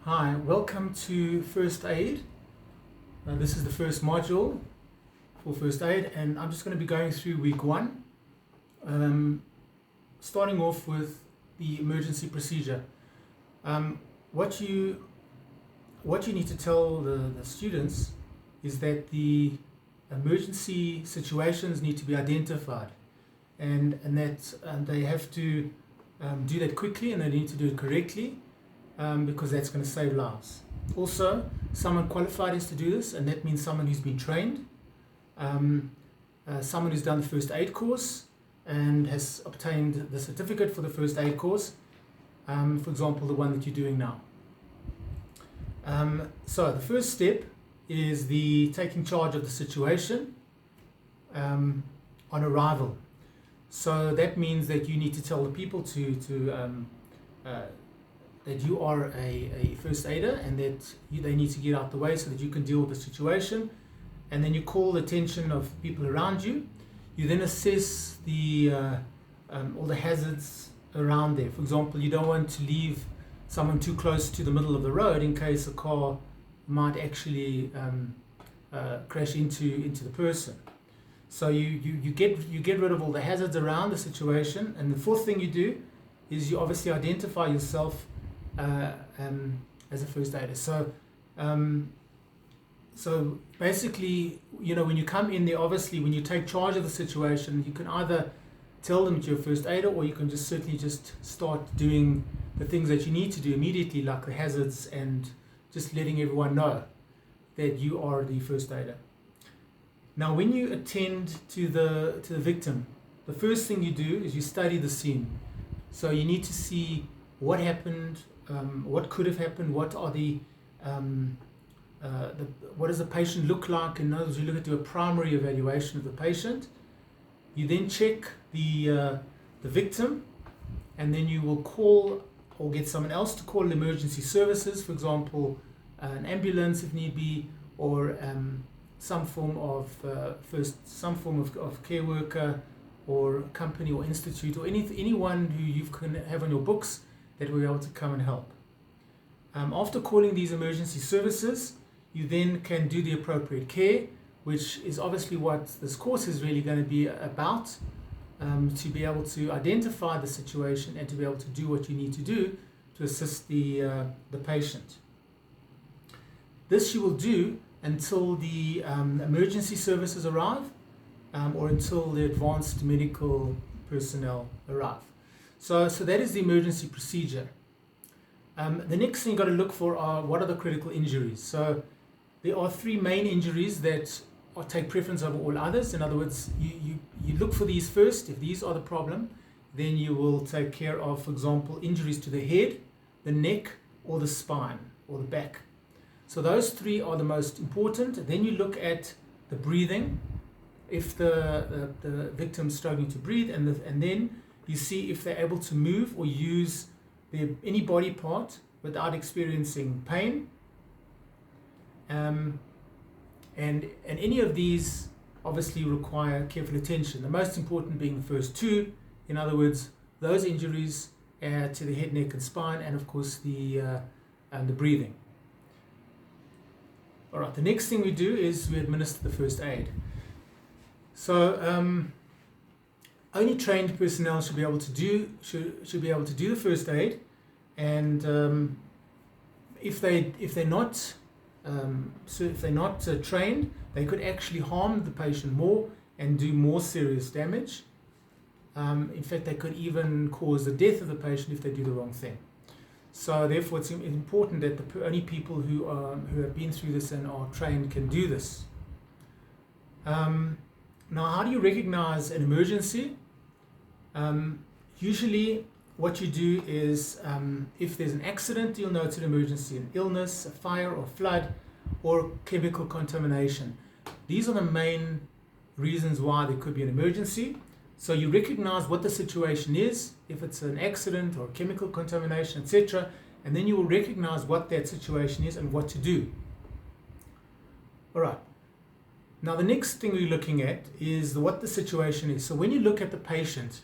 Hi, welcome to First Aid. This is the first module for First Aid, and I'm just going to be going through week one, starting off with the emergency procedure. What you need to tell the students is that the emergency situations need to be identified, and that they have to do that quickly, and they need to do it correctly. Because that's going to save lives. Also, someone qualified is to do this, and that means someone who's been trained, someone who's done the first aid course and has obtained the certificate for the first aid course, for example, the one that you're doing now. So the first step is the taking charge of the situation on arrival. So that means that you need to tell the people that you are a first aider, and that they need to get out the way so that you can deal with the situation. And then you call the attention of people around you. You then assess all the hazards around there. For example, you don't want to leave someone too close to the middle of the road in case a car might actually crash into the person. So you get rid of all the hazards around the situation. And the fourth thing you do is you obviously identify yourself as a first aider. So basically, when you come in there, obviously when you take charge of the situation, you can either tell them that you're a first aider, or you can certainly start doing the things that you need to do immediately, like the hazards, and just letting everyone know that you are the first aider. Now, when you attend to the victim, the first thing you do is you study the scene. So you need to see what happened, what could have happened, what does the patient look like. In other words, you do a primary evaluation of the patient. You then check the victim, and then you will call or get someone else to call emergency services, for example, an ambulance if need be, or some form of care worker, or company or institute, or anyone who you can have on your books that will be able to come and help. After calling these emergency services, you then can do the appropriate care, which is obviously what this course is really going to be about, to be able to identify the situation and to be able to do what you need to do to assist the patient. This you will do until the emergency services arrive, or until the advanced medical personnel arrive. So that is the emergency procedure. The next thing you've got to look for are what are the critical injuries. So there are three main injuries that take preference over all others. In other words, you look for these first. If these are the problem, then you will take care of, for example, injuries to the head, the neck, or the spine, or the back. So those three are the most important. Then you look at the breathing, if the victim's struggling to breathe, and then you see if they're able to move or use any body part without experiencing pain. And any of these obviously require careful attention. The most important being the first two. In other words, those injuries to the head, neck, and spine, and of course the breathing. All right. The next thing we do is we administer the first aid. So only trained personnel should be able to do the first aid, and if they're not trained, they could actually harm the patient more and do more serious damage. In fact, they could even cause the death of the patient if they do the wrong thing. So therefore, it's important that only people who have been through this and are trained can do this. Now, how do you recognize an emergency? Usually what you do is, if there's an accident, you'll know it's an emergency. An illness, a fire or flood, or chemical contamination. These are the main reasons why there could be an emergency. So you recognize what the situation is, if it's an accident or chemical contamination, etc. And then you will recognize what that situation is and what to do. All right. Now the next thing we're looking at is what the situation is. So when you look at the patient,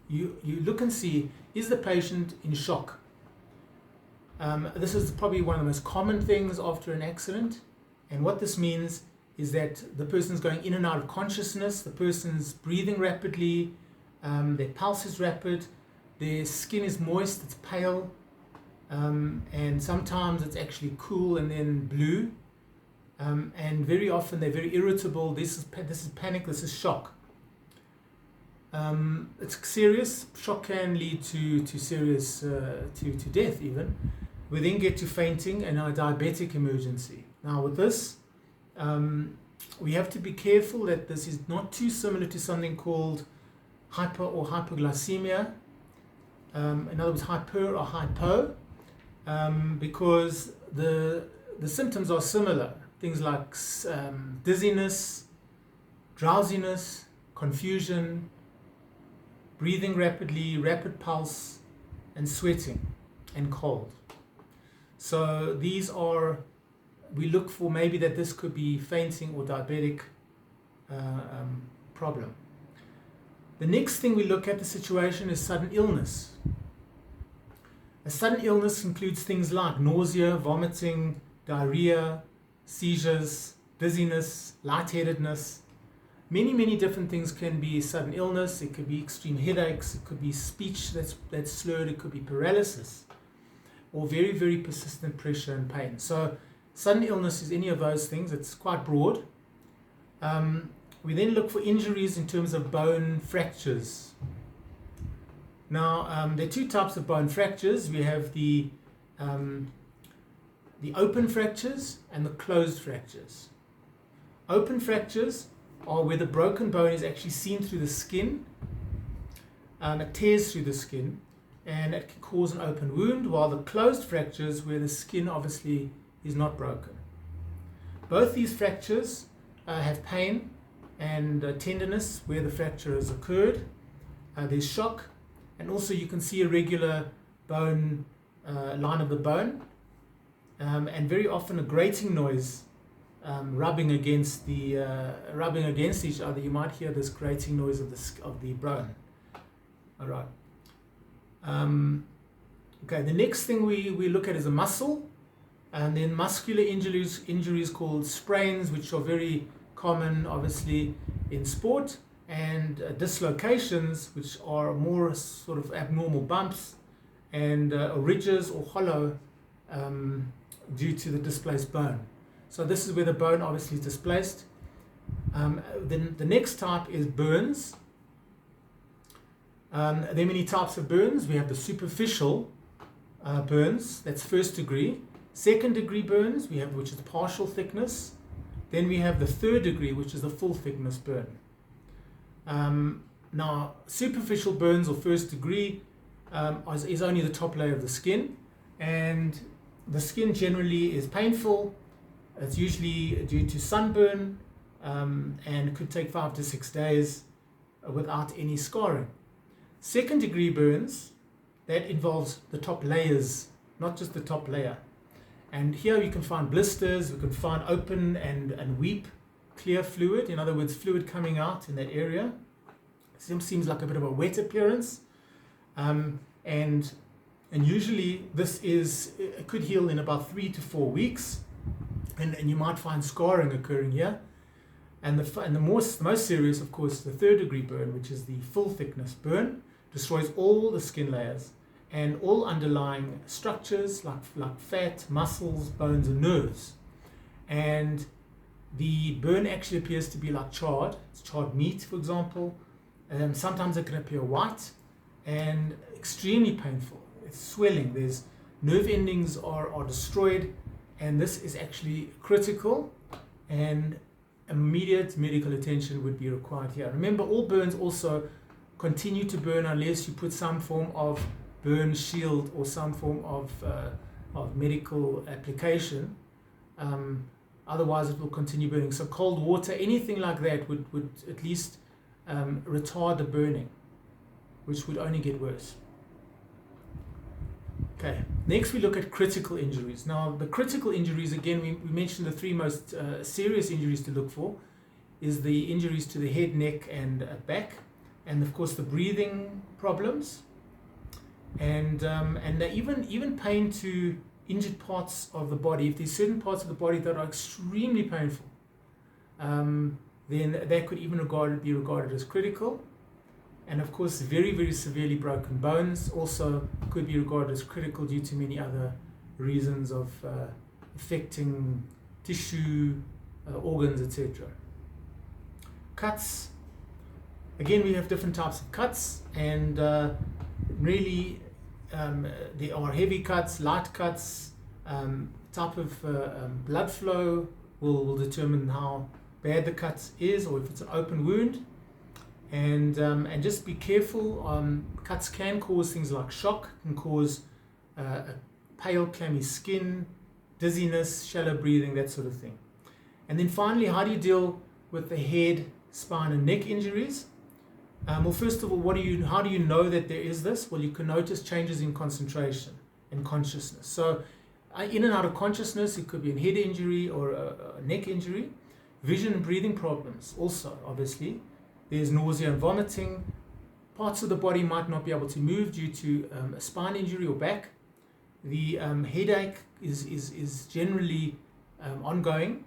you look and see, is the patient in shock? This is probably one of the most common things after an accident. And what this means is that the person's going in and out of consciousness, the person's breathing rapidly, their pulse is rapid, their skin is moist, it's pale, and sometimes it's actually cool and then blue. And very often they're very irritable. This is panic, this is shock. It's serious. Shock can lead to serious to death even. We then get to fainting and a diabetic emergency. Now with this, we have to be careful that this is not too similar to something called hyper or hypoglycemia. In other words, hyper or hypo, because the symptoms are similar. Things like dizziness, drowsiness, confusion, breathing rapidly, rapid pulse, and sweating and cold. So these are, we look for maybe that this could be fainting or diabetic problem. The next thing we look at the situation is sudden illness. A sudden illness includes things like nausea, vomiting, diarrhea, seizures, dizziness, lightheadedness. Many different things can be sudden illness. It could be extreme headaches, it could be speech that's slurred, it could be paralysis, or very persistent pressure and pain. So sudden illness is any of those things. It's quite broad. We then look for injuries in terms of bone fractures. Now, there are two types of bone fractures. We have the open fractures and the closed fractures. Open fractures are where the broken bone is actually seen through the skin. It tears through the skin and it can cause an open wound, while the closed fractures where the skin obviously is not broken. Both these fractures have pain and tenderness where the fracture has occurred. There's shock, and also you can see a regular bone line of the bone, and very often a grating noise rubbing against each other. You might hear this grating noise of the bone. All right. Okay. The next thing we look at is a muscle, and then muscular injuries called sprains, which are very common, obviously, in sport, and dislocations, which are more sort of abnormal bumps and ridges or hollow due to the displaced bone. So this is where the bone obviously is displaced. Then the next type is burns. There are many types of burns. We have the superficial burns, that's first degree. Second degree burns, which is partial thickness. Then we have the third degree, which is the full thickness burn. Now, superficial burns or first degree is only the top layer of the skin, and the skin generally is painful. It's usually due to sunburn, and could take 5 to 6 days without any scarring. Second degree burns, that involves the top layers, not just the top layer. And here we can find blisters, we can find open and weep, clear fluid, in other words, fluid coming out in that area. It seems like a bit of a wet appearance. And usually it could heal in about 3 to 4 weeks. And you might find scarring occurring here. And the most serious, of course, the third degree burn, which is the full thickness burn, destroys all the skin layers and all underlying structures like fat, muscles, bones, and nerves. And the burn actually appears to be like charred. It's charred meat, for example. Sometimes it can appear white and extremely painful. It's swelling. There's nerve endings are destroyed, and this is actually critical, and immediate medical attention would be required here. Remember, all burns also continue to burn unless you put some form of burn shield or some form of medical application. Otherwise it will continue burning. So cold water, anything like that would at least retard the burning, which would only get worse. Okay, next we look at critical injuries. Now the critical injuries, again, we mentioned the three most serious injuries to look for is the injuries to the head, neck, and back, and of course the breathing problems, and even pain to injured parts of the body, if there's certain parts of the body that are extremely painful, then that could even be regarded as critical. And of course, very, very severely broken bones also could be regarded as critical due to many other reasons of affecting tissue, organs, etc. Cuts. Again, we have different types of cuts, and really there are heavy cuts, light cuts, type of blood flow will determine how bad the cut is, or if it's an open wound. And just be careful. Cuts can cause things like shock, can cause pale, clammy skin, dizziness, shallow breathing, that sort of thing. And then finally, how do you deal with the head, spine, and neck injuries? Well, first of all, how do you know that there is this? Well, you can notice changes in concentration and consciousness. So in and out of consciousness, it could be a head injury or a neck injury. Vision and breathing problems also, obviously. There's nausea and vomiting. Parts of the body might not be able to move due to a spine injury or back. The headache is generally ongoing.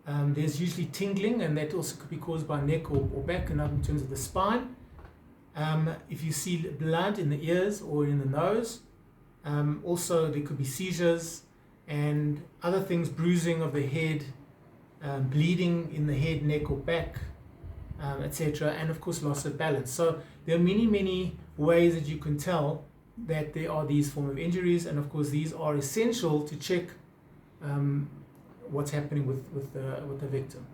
There's usually tingling, and that also could be caused by neck or back, and in terms of the spine. If you see blood in the ears or in the nose, also there could be seizures and other things, bruising of the head, bleeding in the head, neck or back, etc. And of course loss of balance. So there are many ways that you can tell that there are these forms of injuries, and of course these are essential to check what's happening with the victim.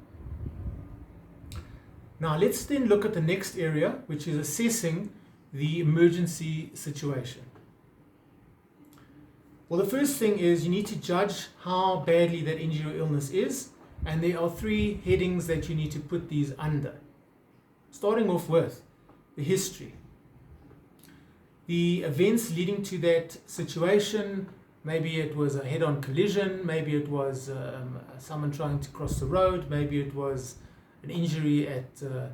Now let's then look at the next area, which is assessing the emergency situation. Well, the first thing is you need to judge how badly that injury or illness is, and there are 3 headings that you need to put these under. Starting off with the history. The events leading to that situation, maybe it was a head-on collision, maybe it was someone trying to cross the road, maybe it was an injury at a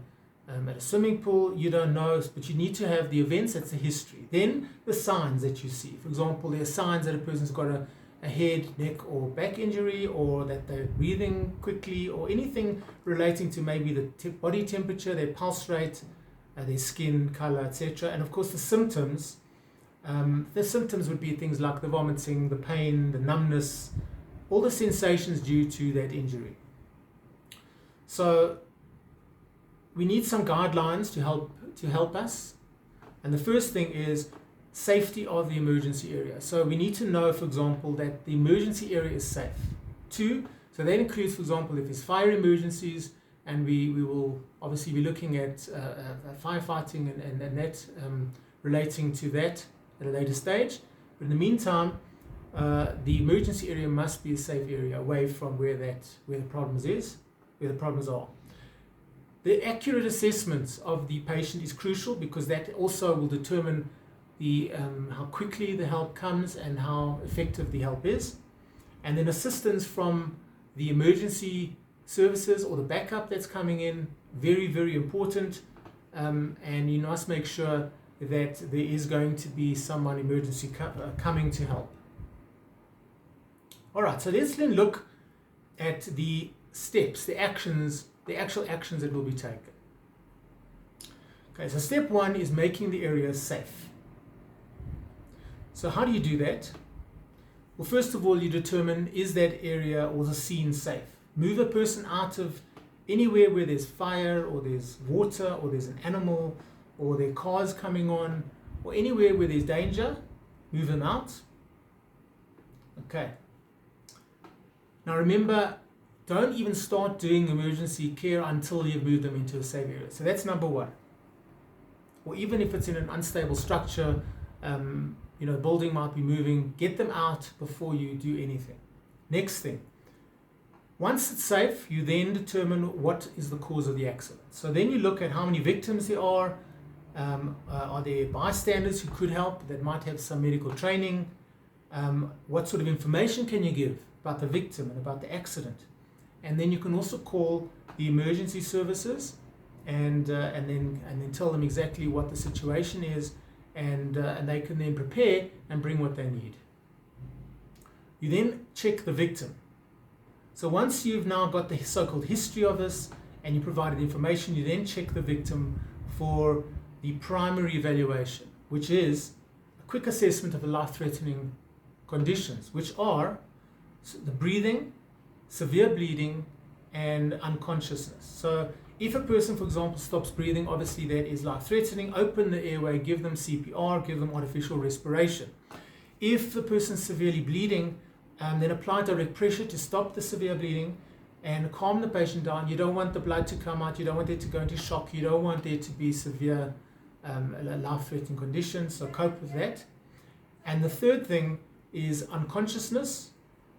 swimming pool, you don't know, but you need to have the events, that's the history. Then the signs that you see. For example, there are signs that a person's got a head, neck or back injury, or that they're breathing quickly, or anything relating to maybe the body temperature, their pulse rate, their skin color, etc. And of course the symptoms. The symptoms would be things like the vomiting, the pain, the numbness, all the sensations due to that injury. So we need some guidelines to help us. And the first thing is safety of the emergency area. So we need to know, for example, that the emergency area is safe. 2, so that includes, for example, if there's fire emergencies, and we will obviously be looking at firefighting and that relating to that at a later stage. But in the meantime, the emergency area must be a safe area away from where the problems are. The accurate assessment of the patient is crucial, because that also will determine how quickly the help comes and how effective the help is. And then assistance from the emergency services or the backup that's coming in, very, very important. And you must make sure that there is going to be someone emergency coming to help. All right, so let's then look at the steps, the actual actions that will be taken. Okay, so step 1 is making the area safe. So how do you do that? Well, first of all, you determine, is that area or the scene safe? Move a person out of anywhere where there's fire, or there's water, or there's an animal, or there are cars coming on, or anywhere where there's danger, move them out. Okay. Now remember, don't even start doing emergency care until you've moved them into a safe area. So that's number 1. Or even if it's in an unstable structure, building might be moving, get them out before you do anything. Next thing, once it's safe, you then determine what is the cause of the accident. So then you look at how many victims there are there bystanders who could help, that might have some medical training, what sort of information can you give about the victim and about the accident. And then you can also call the emergency services and then tell them exactly what the situation is, and they can then prepare and bring what they need. You then check the victim. So once you've now got the so-called history of this and you provided information, you then check the victim for the primary evaluation, which is a quick assessment of the life-threatening conditions, which are the breathing, severe bleeding, and unconsciousness. So if a person, for example, stops breathing, obviously that is life-threatening. Open the airway, give them CPR, give them artificial respiration. If the person's severely bleeding, then apply direct pressure to stop the severe bleeding and calm the patient down. You don't want the blood to come out. You don't want it to go into shock. You don't want there to be severe life-threatening conditions. So cope with that. And the third thing is unconsciousness,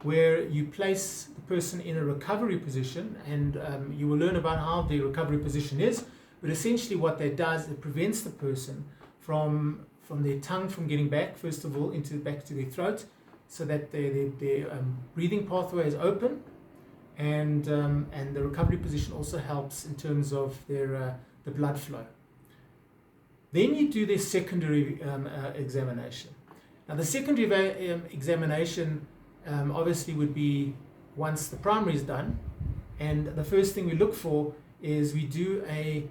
where you place the person in a recovery position, and you will learn about how the recovery position is. But essentially what that does, it prevents the person from their tongue from getting back, first of all, back to their throat, so that their breathing pathway is open, and the recovery position also helps in terms of the blood flow. Then you do their secondary examination. Now the secondary examination obviously would be once the primary is done, and the first thing we look for is we do an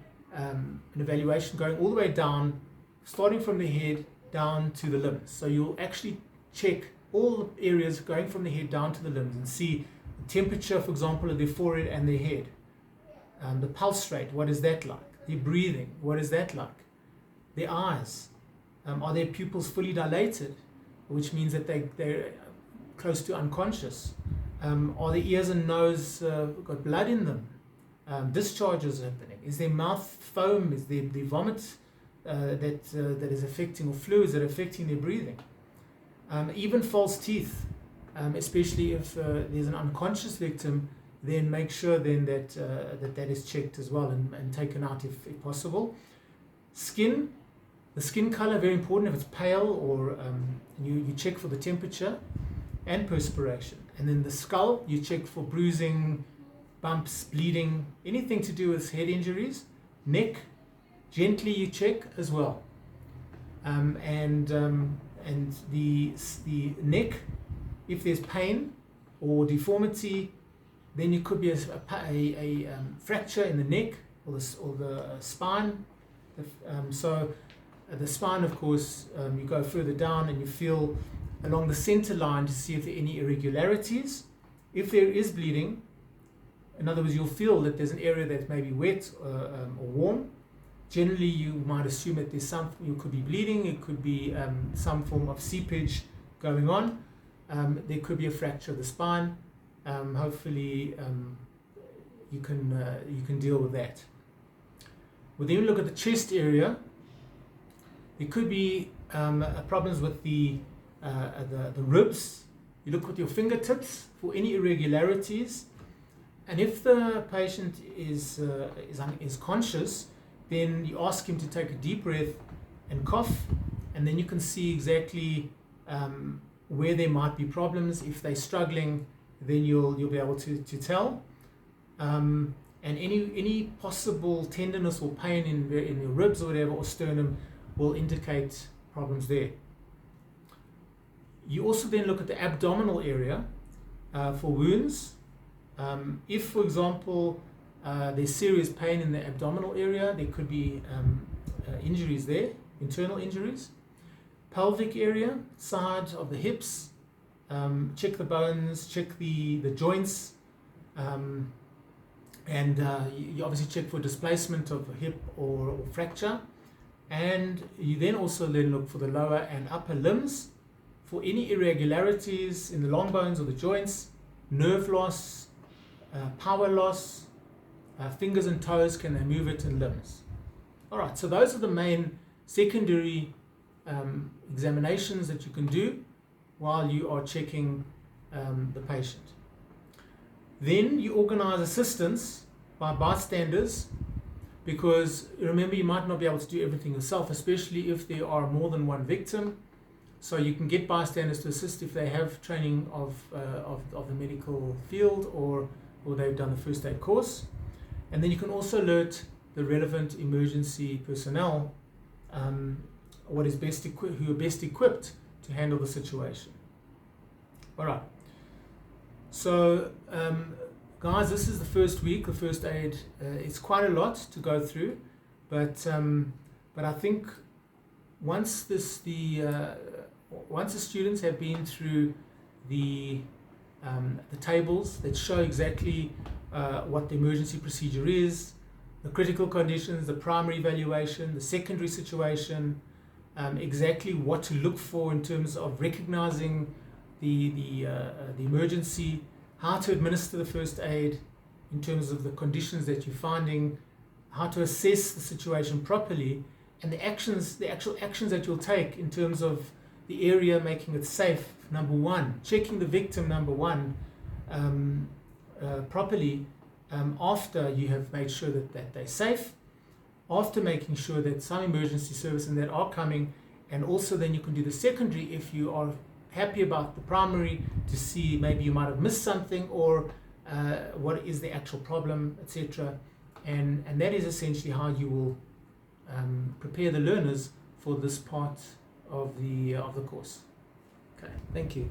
evaluation going all the way down, starting from the head down to the limbs. So you'll actually check all the areas going from the head down to the limbs and see the temperature, for example, of their forehead and their head. The pulse rate, what is that like? Their breathing, what is that like? Their eyes, are their pupils fully dilated, which means that they're close to unconscious? Are their ears and nose got blood in them? Discharges happening? Is their mouth foam? Is there the vomit that is affecting, or fluids that are affecting their breathing? Even false teeth, especially if there's an unconscious victim, then make sure then that is checked as well and taken out if possible. Skin, the skin color, very important. If it's pale, or you check for the temperature and perspiration. And then the skull, you check for bruising, bumps, bleeding, anything to do with head injuries. Neck, gently you check as well. And the neck, if there's pain or deformity, then it could be a fracture in the neck or the spine. So the spine, of course, you go further down and you feel along the center line to see if there are any irregularities. If there is bleeding, in other words, you'll feel that there's an area that may be wet or warm. Generally, you might assume that there's you could be bleeding, it could be some form of seepage going on. There could be a fracture of the spine. Hopefully, you can deal with that. We'll then look at the chest area. There could be problems with the ribs. You look with your fingertips for any irregularities, and if the patient is conscious, then you ask him to take a deep breath and cough, and then you can see exactly where there might be problems. If they're struggling, then you'll be able to tell. And any possible tenderness or pain in your ribs or whatever, or sternum, will indicate problems there. You also then look at the abdominal area for wounds. If, for example, there's serious pain in the abdominal area, there could be injuries there, internal injuries. Pelvic area, side of the hips, check the bones, check the joints, and you obviously check for displacement of a hip or fracture. And you then also look for the lower and upper limbs for any irregularities in the long bones or the joints, nerve loss, power loss, fingers and toes, can they move it, and limbs. All right, so those are the main secondary examinations that you can do while you are checking the patient. Then you organize assistance by bystanders, because remember, you might not be able to do everything yourself, especially if there are more than one victim. So you can get bystanders to assist if they have training of the medical field, or they've done the first aid course. And then you can also alert the relevant emergency personnel who are best equipped to handle the situation. All right. So, guys, this is the first week, the first aid. It's quite a lot to go through, but I think once the students have been through the tables that show exactly what the emergency procedure is, the critical conditions, the primary evaluation, the secondary situation, exactly what to look for in terms of recognizing the emergency, how to administer the first aid in terms of the conditions that you're finding, how to assess the situation properly, and the actual actions that you'll take in terms of the area, making it safe, number one, checking the victim, number one, properly after you have made sure that they're safe, after making sure that some emergency services that are coming, and also then you can do the secondary if you are happy about the primary to see maybe you might have missed something or what is the actual problem, etc. And that is essentially how you will prepare the learners for this part of the course. Okay, thank you.